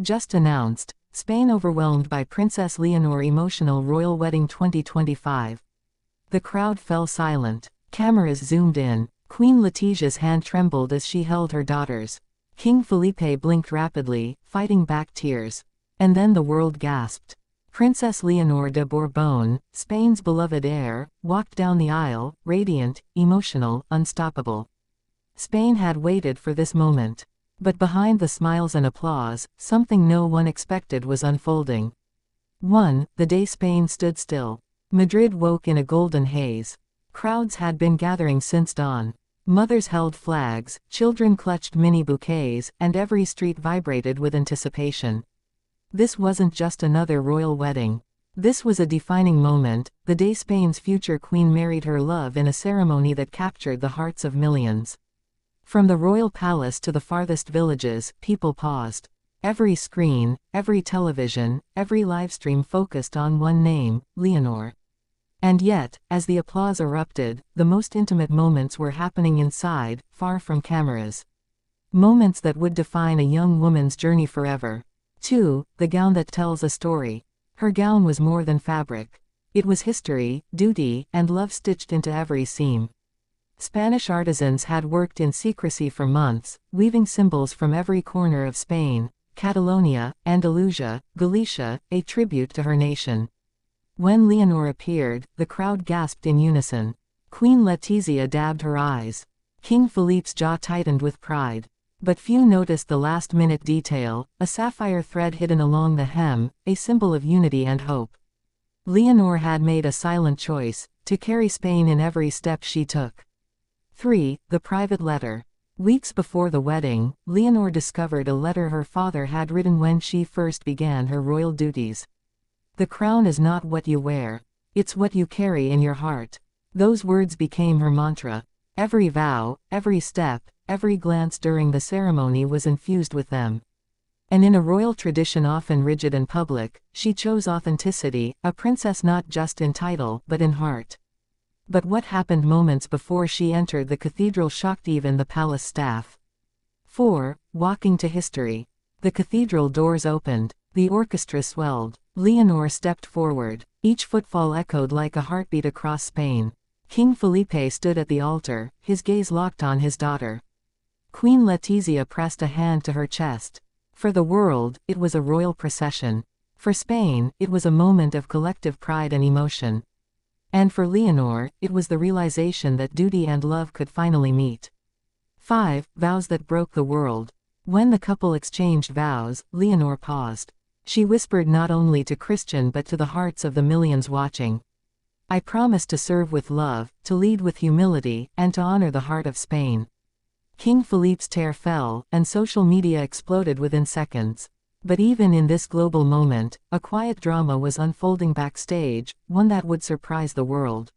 Just announced, Spain overwhelmed by Princess Leonor emotional royal wedding 2025. The crowd fell silent. Cameras zoomed in. Queen Letitia's hand trembled as she held her daughters. King Felipe blinked rapidly, fighting back tears. And then the world gasped. Princess Leonor de Bourbon, Spain's beloved heir, walked down the aisle, radiant, emotional, unstoppable. Spain had waited for this moment. But behind the smiles and applause, something no one expected was unfolding. 1. The day Spain stood still. Madrid woke in a golden haze. Crowds had been gathering since dawn. Mothers held flags, children clutched mini bouquets, and every street vibrated with anticipation. This wasn't just another royal wedding. This was a defining moment, the day Spain's future queen married her love in a ceremony that captured the hearts of millions. From the royal palace to the farthest villages, people paused. Every screen, every television, every livestream focused on one name, Leonor. And yet, as the applause erupted, the most intimate moments were happening inside, far from cameras. Moments that would define a young woman's journey forever. 2. The gown that tells a story. Her gown was more than fabric. It was history, duty, and love stitched into every seam. Spanish artisans had worked in secrecy for months, weaving symbols from every corner of Spain, Catalonia, Andalusia, Galicia, a tribute to her nation. When Leonor appeared, the crowd gasped in unison. Queen Letizia dabbed her eyes. King Philippe's jaw tightened with pride. But few noticed the last-minute detail, a sapphire thread hidden along the hem, a symbol of unity and hope. Leonor had made a silent choice, to carry Spain in every step she took. 3. The private letter. Weeks before the wedding, Leonor discovered a letter her father had written when she first began her royal duties. The crown is not what you wear. It's what you carry in your heart. Those words became her mantra. Every vow, every step, every glance during the ceremony was infused with them. And in a royal tradition often rigid and public, she chose authenticity, a princess not just in title but in heart. But what happened moments before she entered the cathedral shocked even the palace staff. 4. Walking to history. The cathedral doors opened. The orchestra swelled. Leonor stepped forward. Each footfall echoed like a heartbeat across Spain. King Felipe stood at the altar, his gaze locked on his daughter. Queen Letizia pressed a hand to her chest. For the world, it was a royal procession. For Spain, it was a moment of collective pride and emotion. And for Leonor, it was the realization that duty and love could finally meet. 5. Vows that broke the world. When the couple exchanged vows, Leonor paused. She whispered not only to Christian but to the hearts of the millions watching. I promise to serve with love, to lead with humility, and to honor the heart of Spain. King Philippe's tear fell, and social media exploded within seconds. But even in this global moment, a quiet drama was unfolding backstage, one that would surprise the world.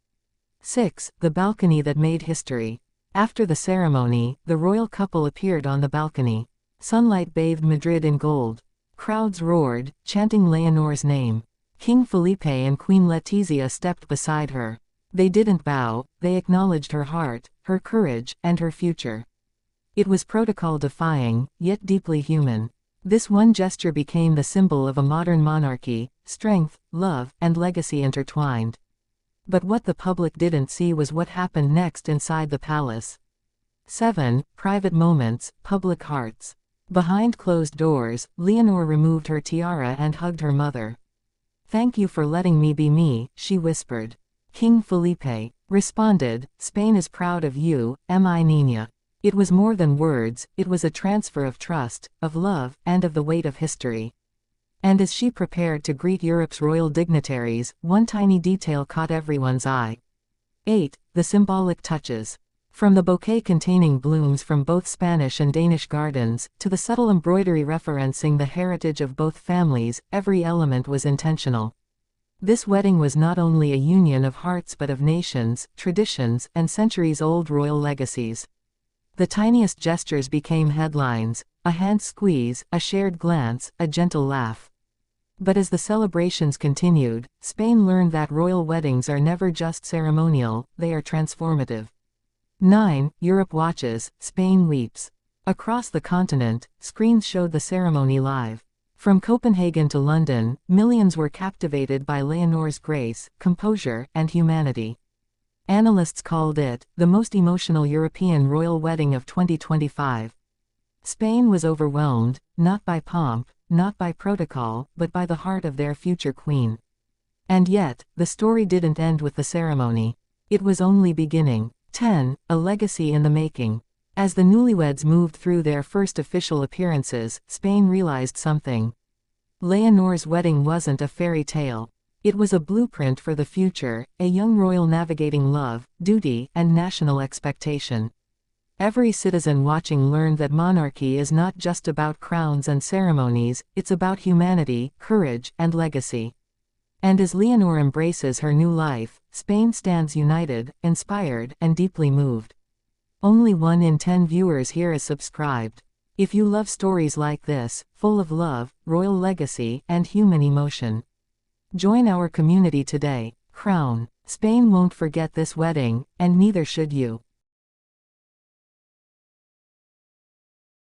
6. The balcony that made history. After the ceremony, the royal couple appeared on the balcony. Sunlight bathed Madrid in gold. Crowds roared, chanting Leonor's name. King Felipe and Queen Letizia stepped beside her. They didn't bow, they acknowledged her heart, her courage, and her future. It was protocol-defying, yet deeply human. This one gesture became the symbol of a modern monarchy, strength, love, and legacy intertwined. But what the public didn't see was what happened next inside the palace. 7. Private moments, public hearts. Behind closed doors, Leonor removed her tiara and hugged her mother. Thank you for letting me be me, she whispered. King Felipe responded, Spain is proud of you, mi niña. It was more than words, it was a transfer of trust, of love, and of the weight of history. And as she prepared to greet Europe's royal dignitaries, one tiny detail caught everyone's eye. 8. The symbolic touches. From the bouquet containing blooms from both Spanish and Danish gardens, to the subtle embroidery referencing the heritage of both families, every element was intentional. This wedding was not only a union of hearts but of nations, traditions, and centuries-old royal legacies. The tiniest gestures became headlines, a hand squeeze, a shared glance, a gentle laugh. But as the celebrations continued, Spain learned that royal weddings are never just ceremonial, they are transformative. 9. Europe watches, Spain weeps. Across the continent, screens showed the ceremony live. From Copenhagen to London, millions were captivated by Leonor's grace, composure, and humanity. Analysts called it the most emotional European royal wedding of 2025. Spain was overwhelmed, not by pomp, not by protocol, but by the heart of their future queen. And yet, the story didn't end with the ceremony. It was only beginning. 10. A legacy in the making. As the newlyweds moved through their first official appearances, Spain realized something. Leonor's wedding wasn't a fairy tale. It was a blueprint for the future, a young royal navigating love, duty, and national expectation. Every citizen watching learned that monarchy is not just about crowns and ceremonies, it's about humanity, courage, and legacy. And as Leonor embraces her new life, Spain stands united, inspired, and deeply moved. Only 1 in 10 viewers here is subscribed. If you love stories like this, full of love, royal legacy, and human emotion, join our community today. Crown. Spain won't forget this wedding, and neither should you.